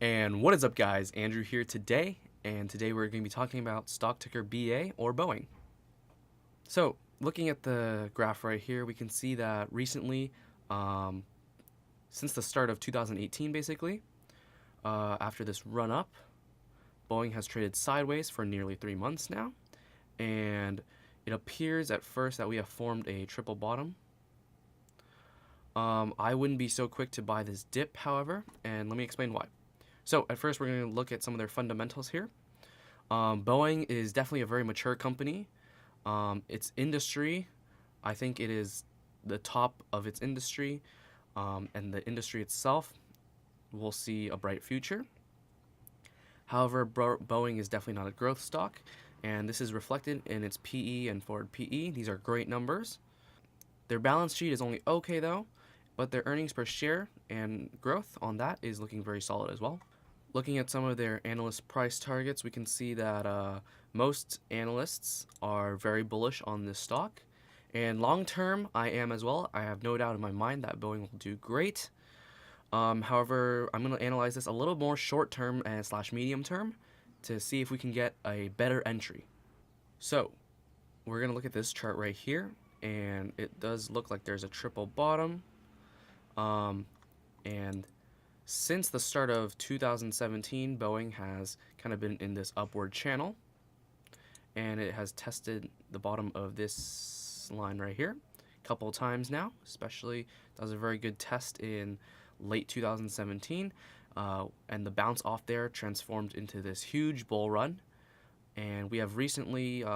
And what is up, guys? Andrew here today, and today we're going to be talking about stock ticker BA or Boeing. So, looking at the graph right here, we can see that recently, since the start of 2018 basically, after this run up, Boeing has traded sideways for nearly 3 months now, and it appears at first that we have formed a triple bottom. I wouldn't be so quick to buy this dip, however, and let me explain why. So at first we're going to look at some of their fundamentals here. Boeing is definitely a very mature company. Its industry, I think it is the top of its industry, and the industry itself will see a bright future. However, Boeing is definitely not a growth stock, and this is reflected in its PE and forward PE. These are great numbers. Their balance sheet is only okay though, but their earnings per share and growth on that is looking very solid as well. Looking at some of their analyst price targets, we can see that most analysts are very bullish on this stock. And long term, I am as well. I have no doubt in my mind that Boeing will do great. However, I'm going to analyze this a little more short term and / medium term to see if we can get a better entry. So, we're going to look at this chart right here, and it does look like there's a triple bottom. And since the start of 2017, Boeing has kind of been in this upward channel, and it has tested the bottom of this line right here a couple of times now. Especially that was a very good test in late 2017, and the bounce off there transformed into this huge bull run, and we have recently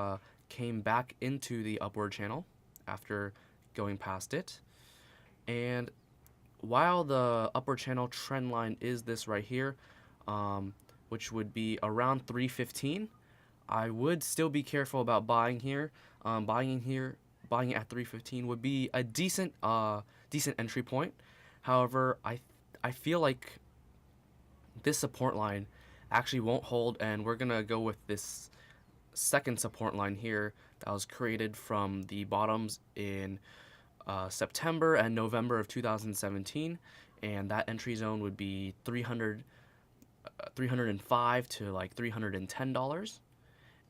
came back into the upward channel after going past it. And while the upward channel trend line is this right here, which would be around 315, I would still be careful about buying here. Buying at 315 would be a decent entry point. However, I feel like this support line actually won't hold, and we're gonna go with this second support line here that was created from the bottoms in September and November of 2017, and that entry zone would be $305 to like $310.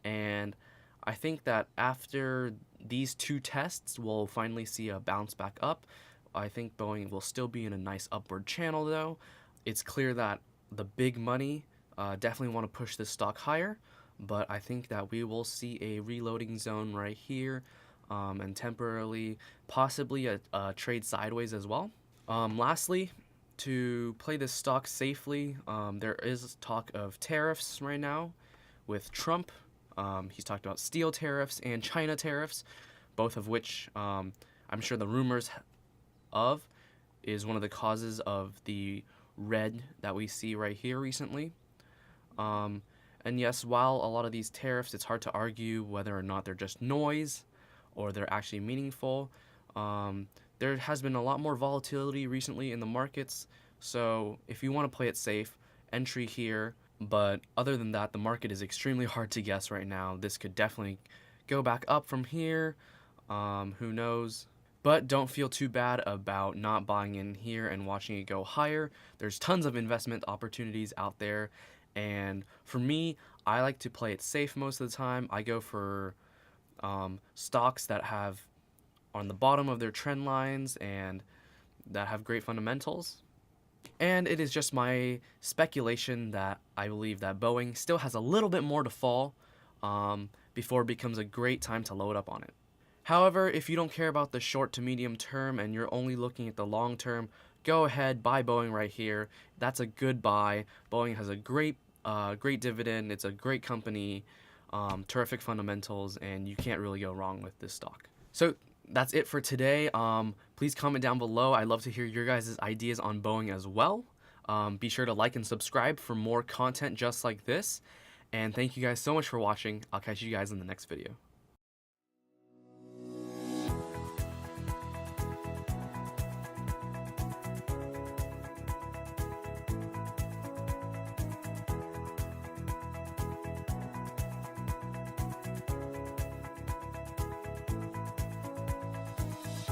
And I think that after these two tests, we'll finally see a bounce back up. I think Boeing will still be in a nice upward channel though. It's clear that the big money definitely want to push this stock higher, but I think that we will see a reloading zone right here, and temporarily possibly a trade sideways as well. Lastly, to play this stock safely, there is talk of tariffs right now with Trump. He's talked about steel tariffs and China tariffs, both of which I'm sure the rumors of is one of the causes of the red that we see right here recently. And yes, while a lot of these tariffs, it's hard to argue whether or not they're just noise or they're actually meaningful. There has been a lot more volatility recently in the markets, so if you want to play it safe, entry here. But other than that, the market is extremely hard to guess right now. This could definitely go back up from here. Who knows? But don't feel too bad about not buying in here and watching it go higher. There's tons of investment opportunities out there, and for me, I like to play it safe most of the time. I go for stocks that have on the bottom of their trend lines and that have great fundamentals. And it is just my speculation that I believe that Boeing still has a little bit more to fall before it becomes a great time to load up on it. However, if you don't care about the short to medium term and you're only looking at the long term, go ahead, buy Boeing right here. That's a good buy. Boeing has a great dividend. It's a great company, terrific fundamentals, and you can't really go wrong with this stock. So that's it for today. Please comment down below. I'd love to hear your guys' ideas on Boeing as well. Be sure to like and subscribe for more content just like this. And thank you guys so much for watching. I'll catch you guys in the next video.